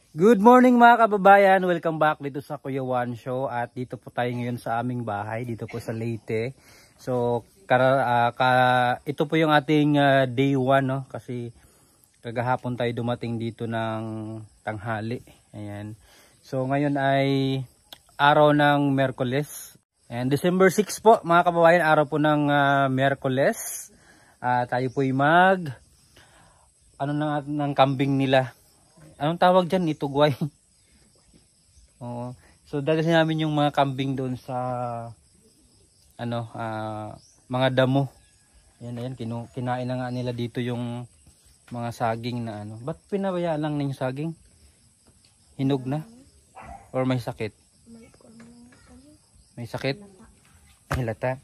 Good morning mga kababayan, welcome back dito sa Kuya Juan Show at dito po tayo ngayon sa aming bahay dito po sa Leyte. So ito po yung ating day 1 no, kasi kagahapon tayo dumating dito ng tanghali. Ayan. So ngayon ay araw ng Miyerkules. And December 6 po mga kababayan, araw po ng Miyerkules. Tayo po ay ng kambing nila. Anong tawag dyan? Itugway. Oo. So dadalhin namin yung mga kambing doon sa mga damo. Ayan, kinain na nga nila dito yung mga saging na ano. Ba't pinabayaan lang na yung saging? Hinog na? Or may sakit? May sakit? Ay, lata.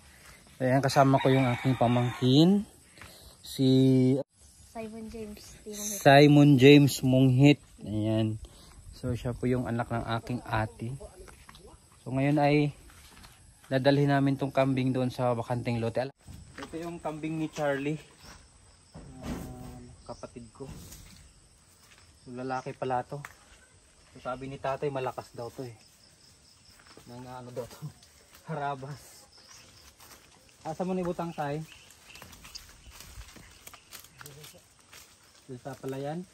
Ayan, kasama ko yung aking pamangkin. Si Simon James Monghit. Ayan. So siya po yung anak ng aking ate. So ngayon ay dadalhin namin tong kambing doon sa bakanting lote. Ito yung kambing ni Charlie. Kapatid ko. So lalaki pala to. So sabi ni tatay malakas daw to eh. Ano daw to? Harabas. Asa mo ni butang tay? Dito pala yan.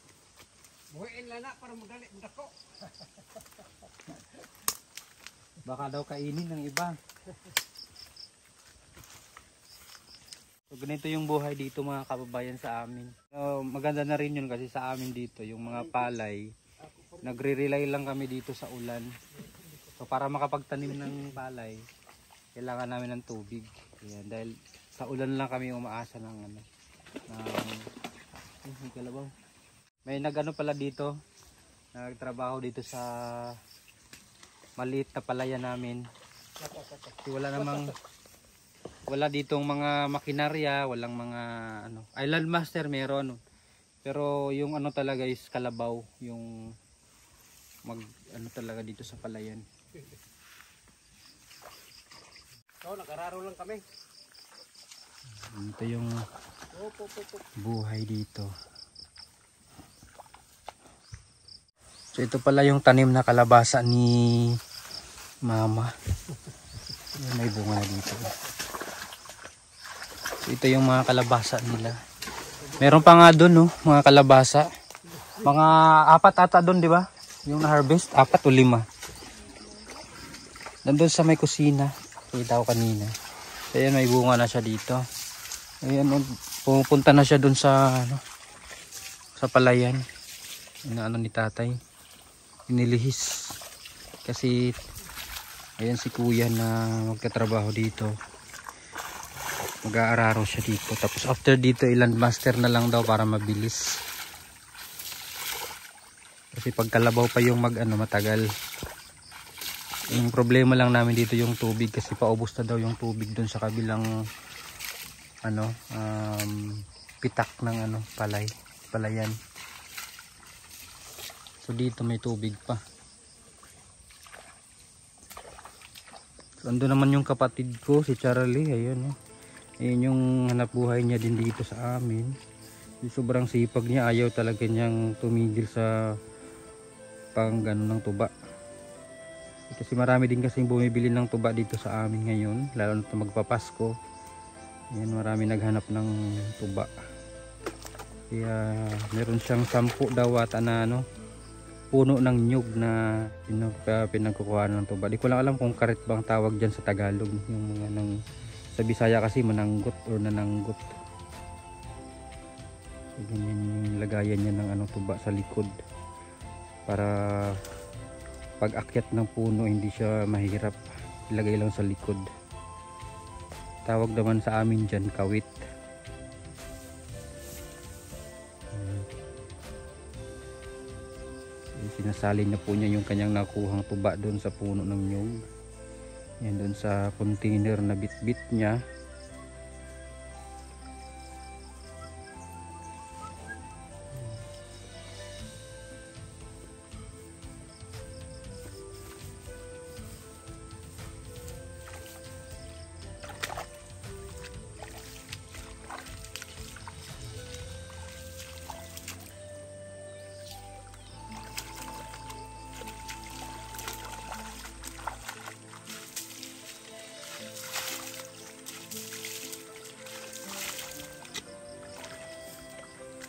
Buhayin lana para magalit dako. Baka daw kainin ng iba. So ganito yung buhay dito mga kababayan sa amin. So, maganda na rin yun kasi sa amin dito yung mga palay, nagre-rely lang kami dito sa ulan. So para makapagtanim ng palay, kailangan namin ng tubig. Ayan, dahil sa ulan lang kami umaasa ng may nagano pala dito, nagtrabaho dito sa maliit na palayan namin. Wala ditong mga makinarya, walang mga Island Master meron. Pero yung talaga is kalabaw, yung talaga dito sa palayan. So nakararo lang kami. Ito yung buhay dito. So ito pala yung tanim na kalabasa ni mama. May bunga na dito. So ito yung mga kalabasa nila. Meron pa nga doon no, mga kalabasa. Mga 4 ata doon, di ba? Yung na-harvest, 4 o 5. Nandun sa may kusina. Kita ko kanina. So ayan, may bunga na siya dito. Ayan, pupunta na siya doon sa sa palayan. Ni tatay. Inilihis kasi ayan si kuya na magkatrabaho dito, mag-aararo siya dito, tapos after dito Island Master na lang daw para mabilis kasi pagkalabaw pa yung matagal. Yung problema lang namin dito yung tubig kasi paubos na daw yung tubig dun sa kabilang pitak ng palayan. So dito may tubig pa. So ando naman yung kapatid ko si Charlie. Ayun ayun yung hanap buhay niya din dito sa amin. Sobrang sipag niya, ayaw talaga niyang tumigil sa ng tuba. Kasi marami din kasing bumibili ng tuba dito sa amin ngayon, lalo na magpapasko. Ayan, marami naghanap ng tuba. Kaya meron siyang 10 daw at puno ng nyug na pinagkukuha ng tuba. Di ko lang alam kung karet bang tawag dyan sa Tagalog. Yung mga sa Bisaya kasi mananggot or nananggot. So, ganyan yung lagayan niya ng tuba sa likod. Para pag akyat ng puno hindi siya mahirap. Ilagay lang sa likod. Tawag naman sa amin dyan kawit. Sinasalin na po niya yung kanyang nakuhang tuba doon sa puno ng nyug. Yan doon sa container na bit-bit niya.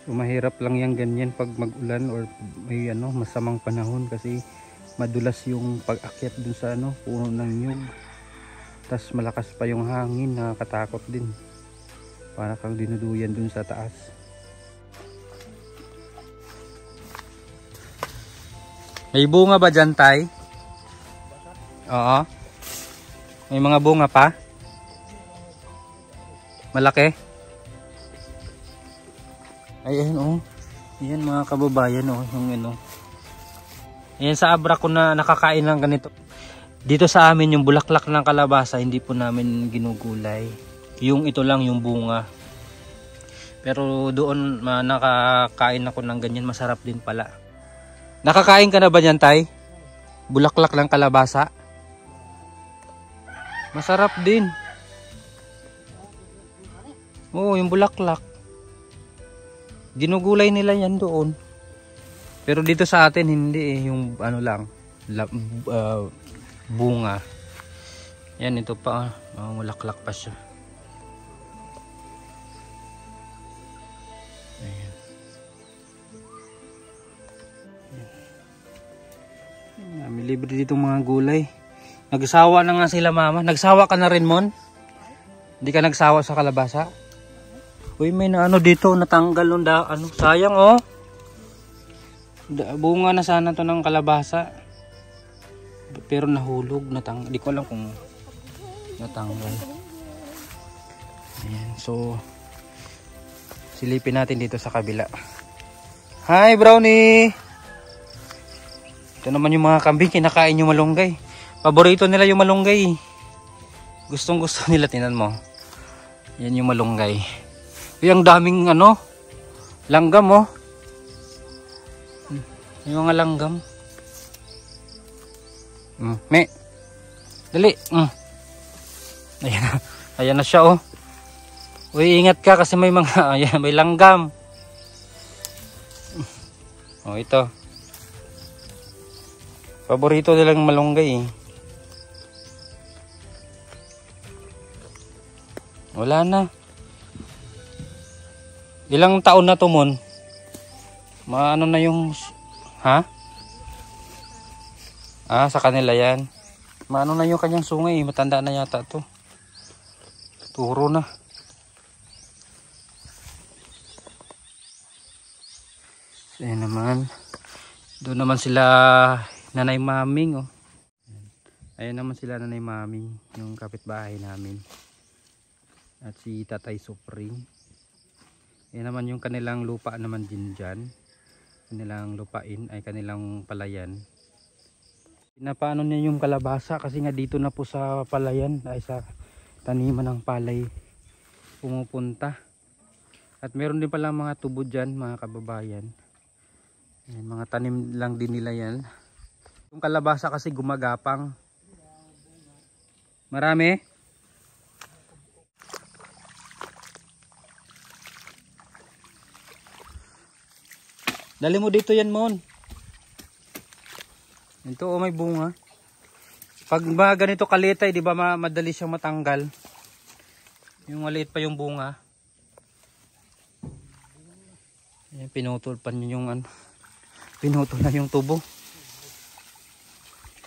So, mahirap lang yung ganyan pag mag-ulan or may masamang panahon kasi madulas yung pag-akyat dun sa puno ng nyug. Tas malakas pa yung hangin, nakakatakot din. Para kang dinuduyan dun sa taas. May bunga ba dyan, Tay? Oo. May mga bunga pa? Malaki? Ayan oh. Ayan mga kababayan oh. Yung ayan sa abra ko na nakakain ng ganito. Dito sa amin yung bulaklak ng kalabasa hindi po namin ginugulay. Yung ito lang yung bunga. Pero doon nakakain ako ng ganyan, masarap din pala. Nakakain ka na ba niyan, Tay? Bulaklak ng kalabasa? Masarap din. Oo, yung bulaklak. Ginugulay nila yan doon. Pero dito sa atin hindi yung lang bunga. Yan ito pa, bulaklak pa siya. Ayan. May libre dito mga gulay. Nagsawa na nga sila mama. Nagsawa ka na rin, Mon? Hindi ka nagsawa sa kalabasa? Uy, may dito natanggal nung sayang oh. Bunga na sana to ng kalabasa. Pero nahulog, di ko alam kung natanggal. Ayan, so silipin natin dito sa kabila. Hi, Brownie! Ito naman yung mga kambing, kinakain yung malunggay. Paborito nila yung malunggay. Gustong gusto nila, tinan mo. Yan yung malunggay. Yung daming langgam oh. Yung mga langgam. Me. Dali. Ayan na siya oh. Uy, ingat ka kasi may mga ayan, may langgam. Oh, ito. Paborito nilang malunggay eh. Wala na. Ilang taon na to, Mon? Maano na yung sa kanila yan. Maano na yung kanyang sungay, matanda na yata to. Turo na. Ayan naman. Doon naman sila Nanay Maming oh. Ayan naman sila Nanay Maming, yung kapitbahay namin. At si Tatay Supring. Ayan naman yung kanilang lupa naman din dyan. Kanilang lupain ay kanilang palayan. Pinapaano niya yung kalabasa kasi nga dito na po sa palayan ay sa taniman ng palay pumupunta. At meron din pala mga tubo dyan mga kababayan. Ayan, mga tanim lang din nila yan. Yung kalabasa kasi gumagapang. Marami. Dali mo dito yan, Mon. Ito may bunga. Pag ganito kalitay, di ba madali siyang matanggal. Yung maliit pa yung bunga. Ayan, pinutol pa niyo yung pinutol na yung tubo.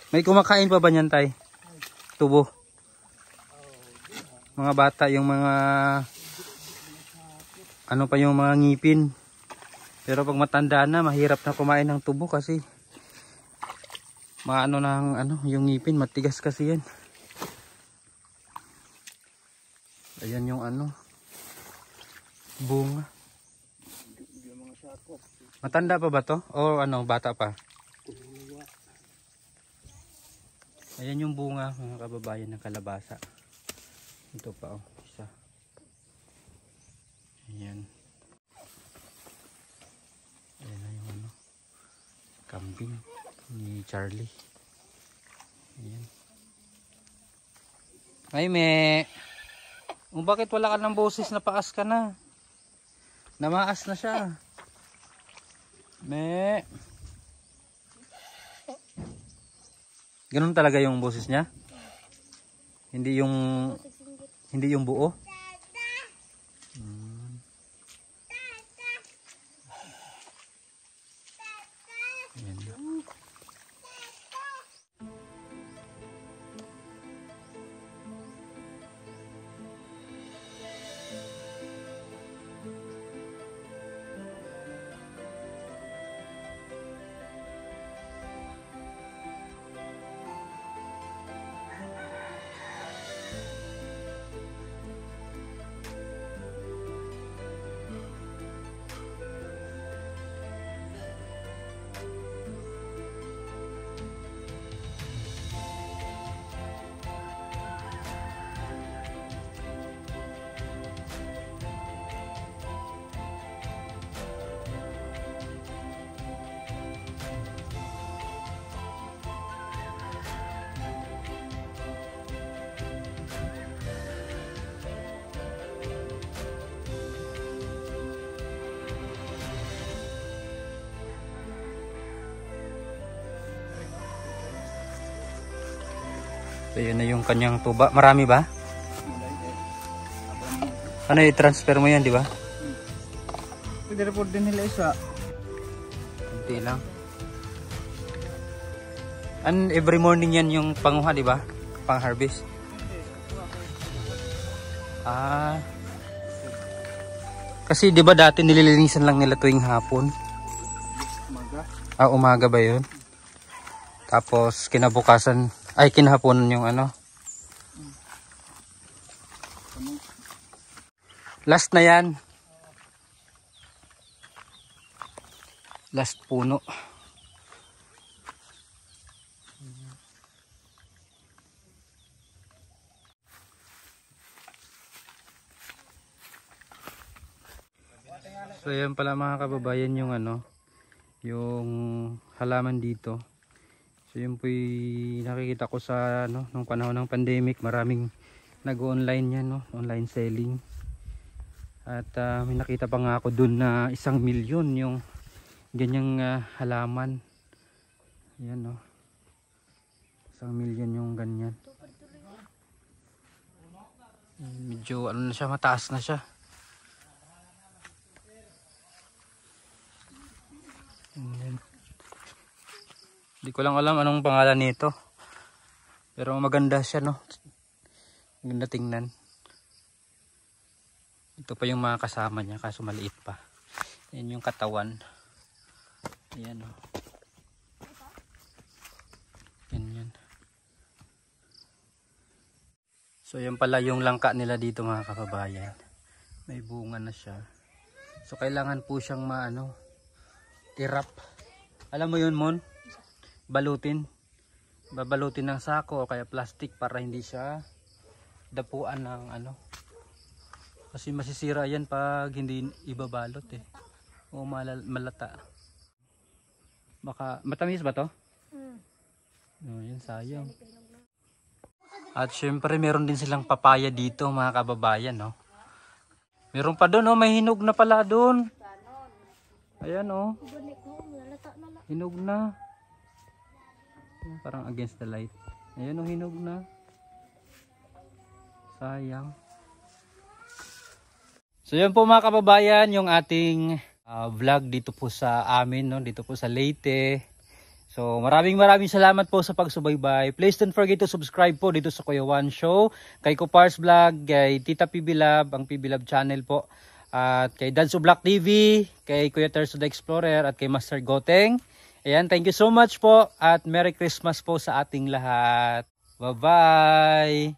May kumakain pa ba niyan, Tay? Tubo. Mga bata, yung mga pa yung mga ngipin. Pero pag matanda na, mahirap na kumain ng tubo kasi yung ngipin, matigas kasi yan. Ayan yung bunga. Matanda pa ba to? O bata pa? Ayan yung bunga, mga kababayan ng kalabasa. Ito pa isa. Ayan. Ayan na yung kambing ni Charlie. Ayan. Ay, bakit wala ka ng boses na paas ka na? Namaas na siya. Ganun talaga yung boses niya? Hindi yung buo? So yun na yung kanyang tuba. Marami ba? Ano i-transfer mo yan, di ba? Pwede report din nila isa. Kunti lang. And every morning yan yung panguha, di ba? Pang-harvest. Ah. Kasi di ba dati nililinisan lang nila tuwing hapon? Umaga. Ah, umaga ba yun? Tapos kinabukasan, ay kinahaponan yung ano. Last na yan. Last puno. So yan pala mga kababayan yung ano, yung halaman dito. So yun po'y nakikita ko sa ano, nung panahon ng pandemic, maraming nag-online yan, no? Online selling. At may nakita pa nga ako dun na 1 milyon yung ganyang halaman. Yan, no? 1 milyon yung ganyan. Medyo ano na siya, mataas na siya. Hindi ko lang alam anong pangalan nito. Pero maganda siya, no? Maganda tingnan. Ito pa yung mga kasama niya, kaso maliit pa. Yan yung katawan. Ayan, no? Yan. So yan pala yung langka nila dito mga kababayan. May bunga na siya. So kailangan po siyang tirap. Alam mo yun, Mon? Balutin. Babalutin ng sako o kaya plastic para hindi siya dapuan ng ano. Kasi masisira yan pag hindi ibabalot eh. O malata. Baka matamis ba to? No, yun sayang. At syempre meron din silang papaya dito mga kababayan, no. Meron pa doon, oh, may hinog na pala doon. Ayan, oh. Hinog na. Parang against the light. Ayan, oh, hinog na. Sayang. So yan po mga kababayan, yung ating vlog dito po sa amin, no? Dito po sa Leyte. So maraming salamat po sa pagsubaybay. Please don't forget to subscribe po dito sa Kuya Juan Show, kay Kupars Vlog, kay Tita PB Love, ang PB Love channel po. At kay Danso Black TV, kay Kuya Terzo the Explorer, at kay Master Goteng. Ayan, thank you so much po at Merry Christmas po sa ating lahat. Bye-bye!